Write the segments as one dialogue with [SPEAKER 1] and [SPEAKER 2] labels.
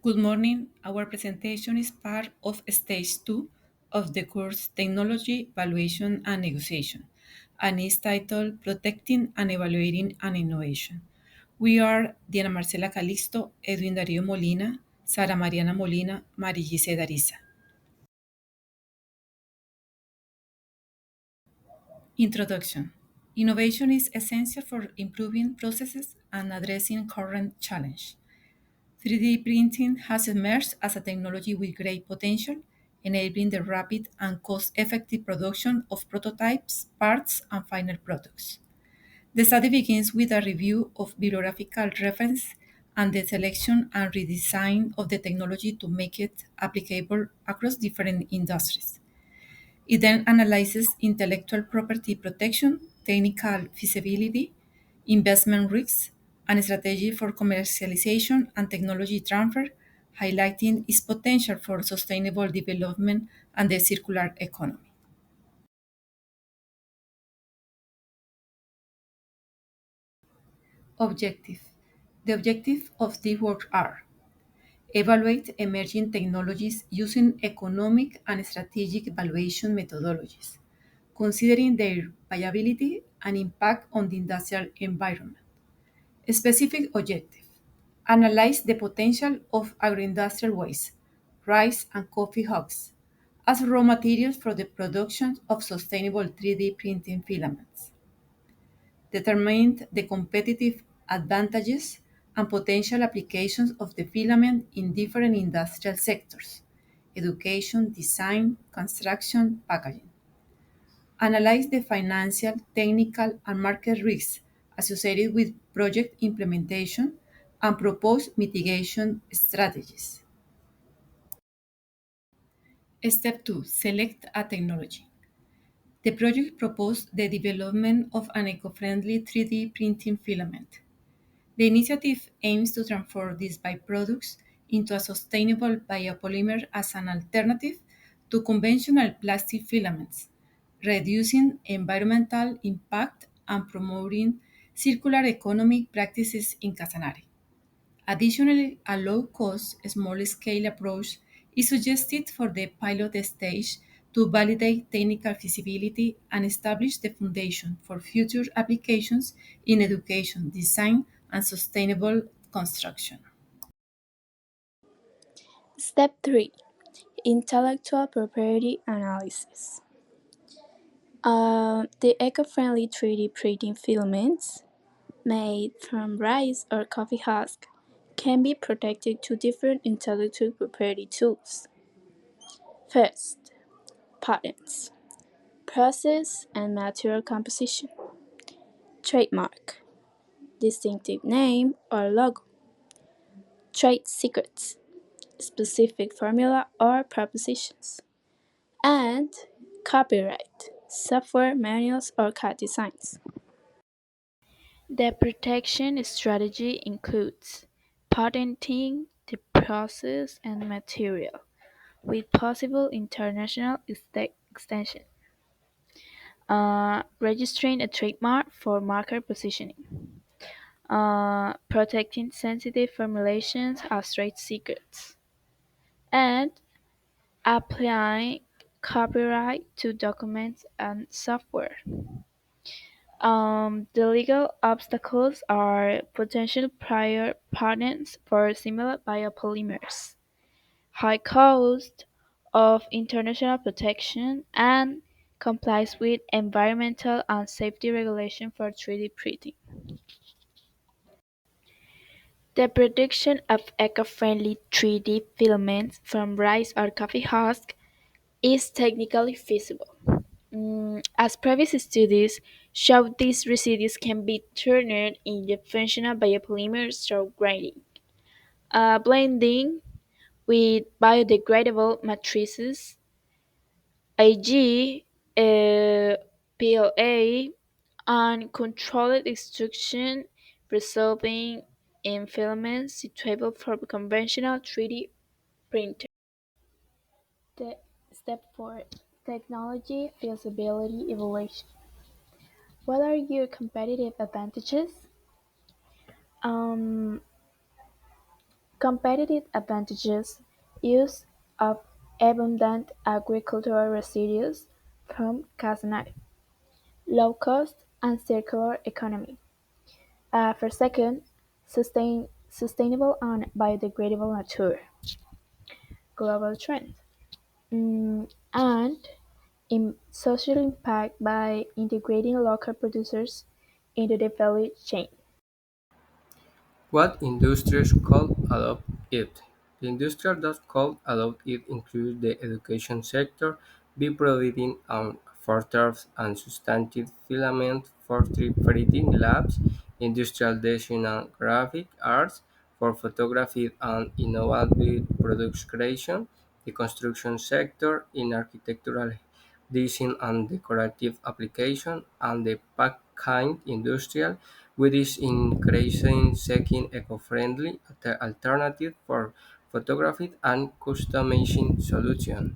[SPEAKER 1] Good morning. Our presentation is part of stage 2 of the course Technology, Valuation and Negotiation, and is titled Protecting and Evaluating an Innovation. We are Diana Marcela Calixto, Edwin Darío Molina, Sara Mariana Molina, Gisseth Ariza. Introduction. Innovation is essential for improving processes and addressing current challenges. 3D printing has emerged as a technology with great potential, enabling the rapid and cost effective production of prototypes, parts, and final products. The study begins with a review of bibliographical reference and the selection and redesign of the technology to make it applicable across different industries. It then analyzes intellectual property protection, technical feasibility, investment risks, and strategy for commercialization and technology transfer, highlighting its potential for sustainable development and the circular economy. Objective. The objective of this work are evaluate emerging technologies using economic and strategic evaluation methodologies, considering their viability and impact on the industrial environment. Specific objective. Analyze the potential of agroindustrial waste, rice and coffee husks, as raw materials for the production of sustainable 3D printing filaments. Determine the competitive advantages and potential applications of the filament in different industrial sectors: education, design, construction, packaging. Analyze the financial, technical, and market risks associated with project implementation and propose mitigation strategies. Step 2. Select a technology. The project proposed the development of an eco-friendly 3D printing filament. The initiative aims to transform these byproducts into a sustainable biopolymer as an alternative to conventional plastic filaments, reducing environmental impact and promoting circular economic practices in Casanare. Additionally, a low-cost, small-scale approach is suggested for the pilot stage to validate technical feasibility and establish the foundation for future applications in education, design, and sustainable construction.
[SPEAKER 2] Step 3. Intellectual property analysis. The eco-friendly 3D printing filaments made from rice or coffee husk can be protected to different intellectual property tools. First, patents, process and material composition, trademark, distinctive name or logo, trade secrets, specific formula or propositions, and copyright, software manuals or CAD designs. The protection strategy includes patenting the process and material, with possible international extension, registering a trademark for market positioning, protecting sensitive formulations as trade secrets, and applying copyright to documents and software. The legal obstacles are potential prior patents for similar biopolymers, high cost of international protection, and complies with environmental and safety regulation for 3D printing. The production of eco-friendly 3D filaments from rice or coffee husk is technically feasible. As previous studies show, these residues can be turned into functional biopolymers through grinding, blending with biodegradable matrices, Ig, PLA, and controlled extrusion, resulting in filaments suitable for conventional 3D printing. Step 4. Technology feasibility evaluation. What are your competitive advantages? Um, Competitive advantages: use of abundant agricultural residues from Casanare. Low cost and circular economy. For second, sustainable and biodegradable nature. Global trend. And social impact by integrating local producers into the value chain.
[SPEAKER 3] What industries could adopt it? The industries that could adopt it include the education sector, by providing affordable and sustainable filament for 3D labs, industrial design and graphic arts for photography and innovative product creation, the construction sector in architectural design and decorative application, and the packaging industry, which is increasingly seeking eco-friendly alternatives for photography and customization solutions.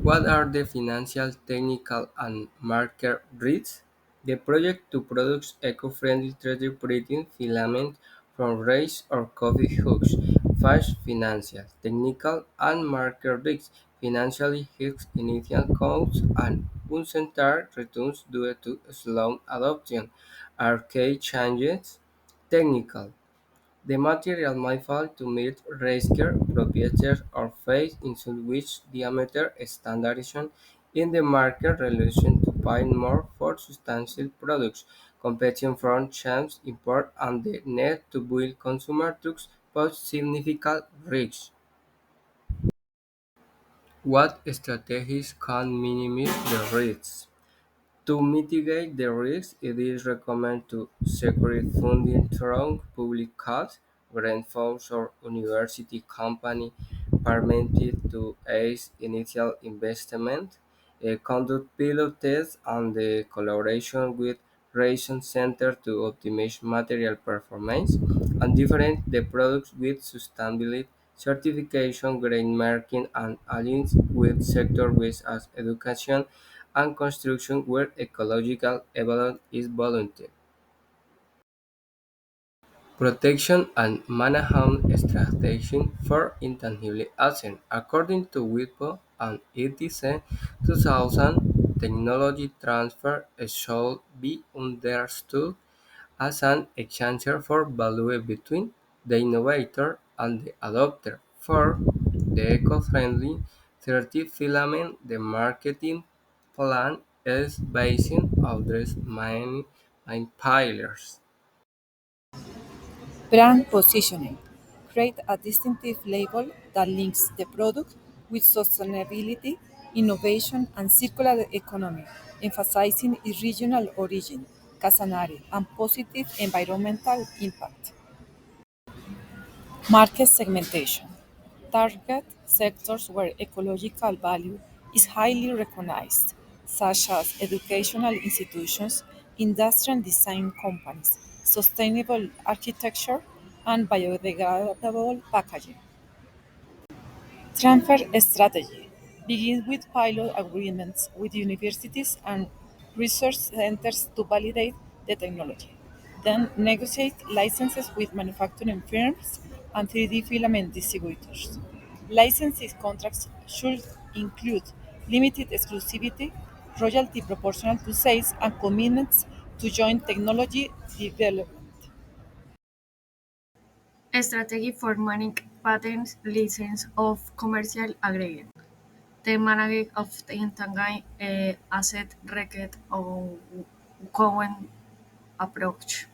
[SPEAKER 3] What are the financial, technical, and market risks? The project to produce eco-friendly 3D printing filament from rice or coffee hooks face financial, technical, and market risks. Financially, high initial costs and uncertain returns due to slow adoption. Arcade changes. Technical. The material might fail to meet riskier proprietary or face into which diameter standardization in the market resolution to pay more for substantial products. Competition from Chinese import and the need to build consumer trucks pose significant risks. What strategies can minimize the risks? To mitigate the risk, it is recommended to secure funding through public calls, grant funds or university company permitted to aid initial investment, conduct pilot tests and the collaboration with research centers to optimize material performance, and different the products with sustainability certification, green marking, and aligns with sector-based as education and construction where ecological evidence is voluntary. Protection and management strategies for intangible assets. According to WIPO and ETC 2000, technology transfer should be understood as an exchange for value between the innovator and the adopter. For the eco-friendly 30 filament, the marketing plan is based on these main pillars.
[SPEAKER 1] Brand positioning. Create a distinctive label that links the product with sustainability, innovation, and circular economy, emphasizing its regional origin, Casanare, and positive environmental impact. Market segmentation. Target sectors where ecological value is highly recognized, such as educational institutions, industrial design companies, sustainable architecture, and biodegradable packaging. Transfer strategy. Begin with pilot agreements with universities and research centers to validate the technology. Then negotiate licenses with manufacturing firms and 3D filament distributors. Licensing contracts should include limited exclusivity, royalty proportional to sales, and commitments to joint technology development.
[SPEAKER 4] Strategy for managing patents license of commercial aggregate. The management of the intangible asset required a common approach.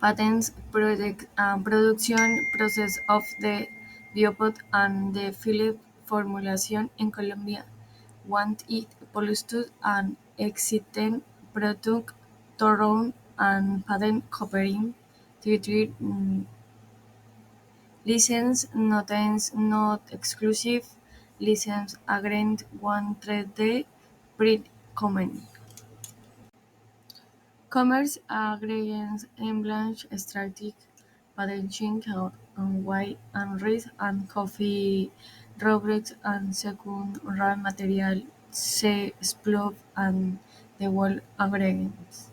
[SPEAKER 4] Patents protect production process of the biopod and the filler formulation in Colombia. Want it polished and existing product thorough and patent covering territory license notations not exclusive license agreement one trade the print common. Commerce agreements embellish strategic packaging on wine and rice and coffee rubrics and second raw material say explode and the wall agreements.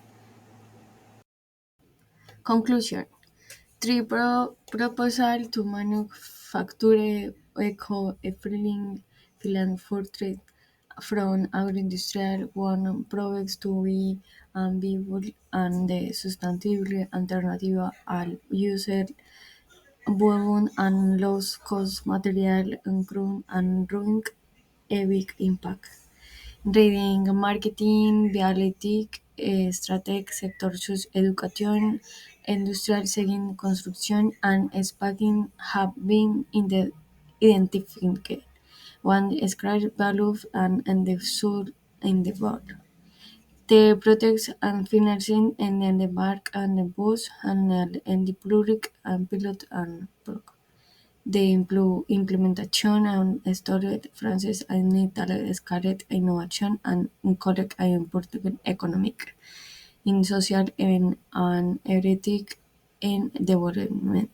[SPEAKER 4] Conclusion. Three proposal to manufacture eco-friendly philanthropic from agro-industrial one products to be viable and the sustainable alternative al user burden and low cost material and ruin a big impact. Reading, marketing, dialectic, strategic sector choose education, industrial setting, construction, and spagging have been in the identified. One scratch value and the sur in the board. The projects and financing and the mark and the bus and the public and pilot and proc. The implementation and storage Francis and Italy scaled innovation and correct and important economic, in social and ethic in development.